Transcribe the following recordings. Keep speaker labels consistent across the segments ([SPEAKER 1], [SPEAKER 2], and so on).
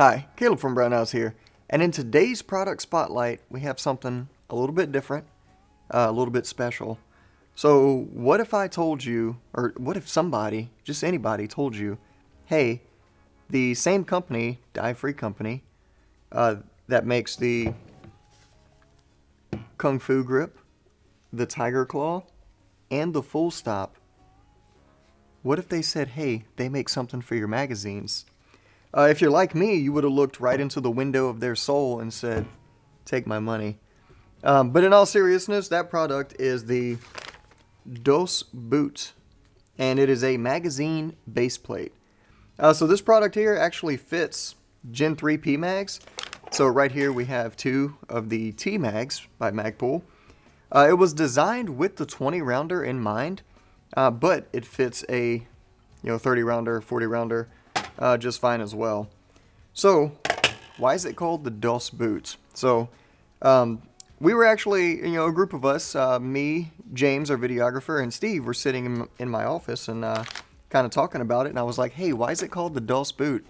[SPEAKER 1] Hi, Caleb from Brownells here, and in today's product spotlight, we have something a little bit different, a little bit special. So what if I told you, or what if somebody, just anybody, told you, hey, the same company, dye-free company, that makes the Kung Fu grip, the Tiger Claw, and the Full Stop, what if they said, hey, they make something for your magazines? If you're like me, you would have looked right into the window of their soul and said, take my money. But in all seriousness, that product is the Dos Boot, and it is a magazine base plate. So this product here actually fits Gen 3 PMAGs. So right here we have two of the T-Mags by Magpul. It was designed with the 20 rounder in mind, but it fits a 30 rounder, 40 rounder just fine as well. So why is it called the Dos Boot? So we were actually, a group of us, me, James, our videographer, and Steve were sitting in my office and kind of talking about it. And I was like, hey, why is it called the Dos Boot?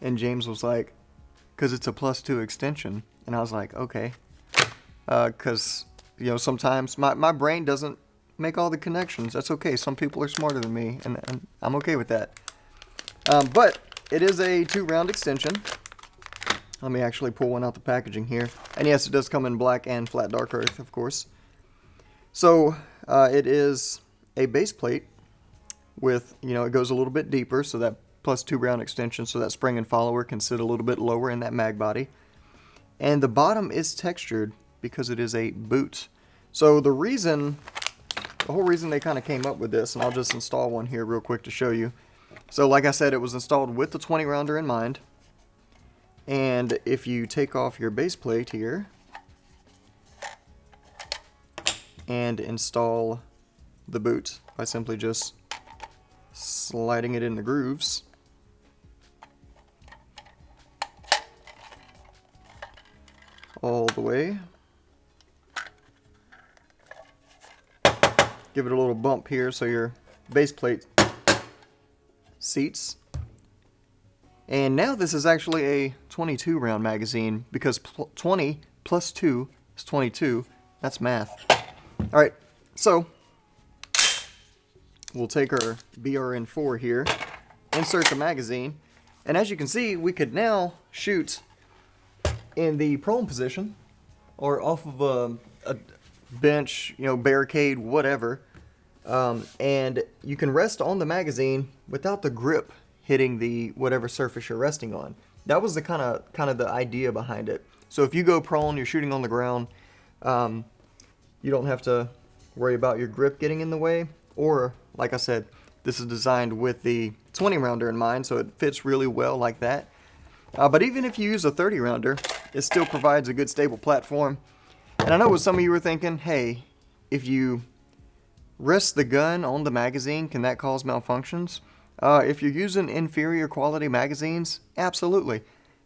[SPEAKER 1] And James was like, because it's a +2 extension. And I was like, okay. Because, sometimes my brain doesn't make all the connections. That's okay. Some people are smarter than me, and I'm okay with that. But it is a 2-round extension. Let me actually pull one out the packaging here. And yes, it does come in black and flat dark earth, of course. So it is a base plate with, it goes a little bit deeper, so that +2 round extension, so that spring and follower can sit a little bit lower in that mag body. And the bottom is textured because it is a boot. So the whole reason they kind of came up with this, and I'll just install one here real quick to show you. So like I said, it was installed with the 20 rounder in mind. And if you take off your base plate here and install the boot by simply just sliding it in the grooves, all the way. Give it a little bump here so your base plate seats. And now this is actually a 22 round magazine because 20 plus 2 is 22. That's math. Alright, so we'll take our BRN4 here, insert the magazine, and as you can see, we could now shoot in the prone position or off of a bench, barricade, whatever. And you can rest on the magazine without the grip hitting the whatever surface you're resting on. That was the kind of the idea behind it. So if you go prone, you're shooting on the ground, you don't have to worry about your grip getting in the way. Or, like I said, this is designed with the 20 rounder in mind, so it fits really well like that. But even if you use a 30 rounder, it still provides a good stable platform. And I know what some of you were thinking, hey, if you rest the gun on the magazine, can that cause malfunctions? If you're using inferior quality magazines, absolutely.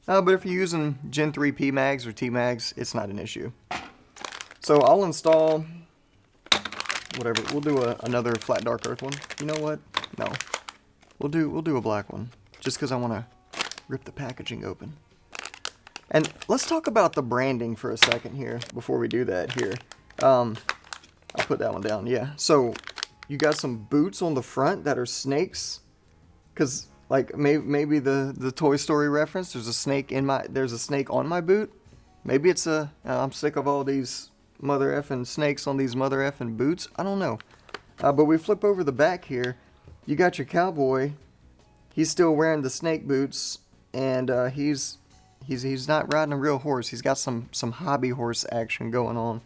[SPEAKER 1] But if you're using Gen 3 PMAGs or T-Mags, it's not an issue. So I'll install whatever. We'll do another flat dark earth one. You know what? No. We'll do a black one. Just because I want to rip the packaging open. And let's talk about the branding for a second here before we do that here. I'll put that one down, yeah. So you got some boots on the front that are snakes. Because, like, maybe the Toy Story reference, there's a snake on my boot. Maybe it's I'm sick of all these mother effing snakes on these mother effing boots. I don't know. But we flip over the back here. You got your cowboy. He's still wearing the snake boots. And he's not riding a real horse. He's got some hobby horse action going on.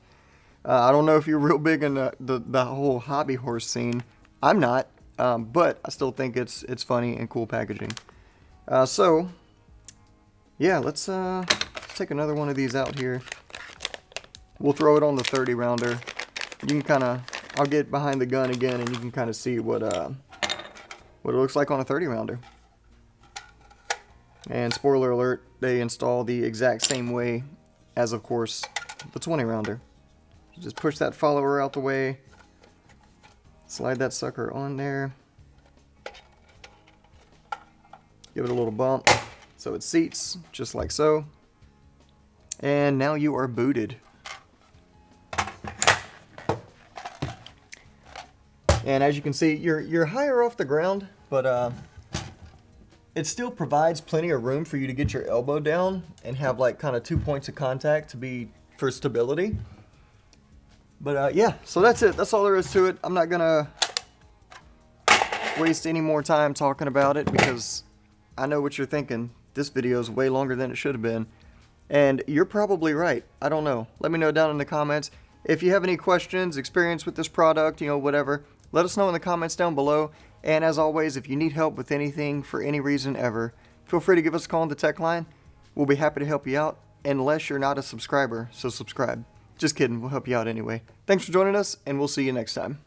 [SPEAKER 1] I don't know if you're real big in the whole hobby horse scene. I'm not. But I still think it's funny and cool packaging. So, yeah, let's take another one of these out here. We'll throw it on the 30 rounder. You can I'll get behind the gun again and you can kind of see what it looks like on a 30 rounder. And spoiler alert, they install the exact same way as, of course, the 20 rounder. You just push that follower out the way. Slide that sucker on there. Give it a little bump. So it seats just like so. And now you are booted. And as you can see, you're higher off the ground, but it still provides plenty of room for you to get your elbow down and have like kind of 2 points of contact to be for stability. But yeah, so that's it. That's all there is to it. I'm not gonna waste any more time talking about it because I know what you're thinking. This video is way longer than it should have been. And you're probably right. I don't know. Let me know down in the comments. If you have any questions, experience with this product, you know, whatever, let us know in the comments down below. And as always, if you need help with anything for any reason ever, feel free to give us a call on the tech line. We'll be happy to help you out, unless you're not a subscriber, so subscribe. Just kidding, we'll help you out anyway. Thanks for joining us, and we'll see you next time.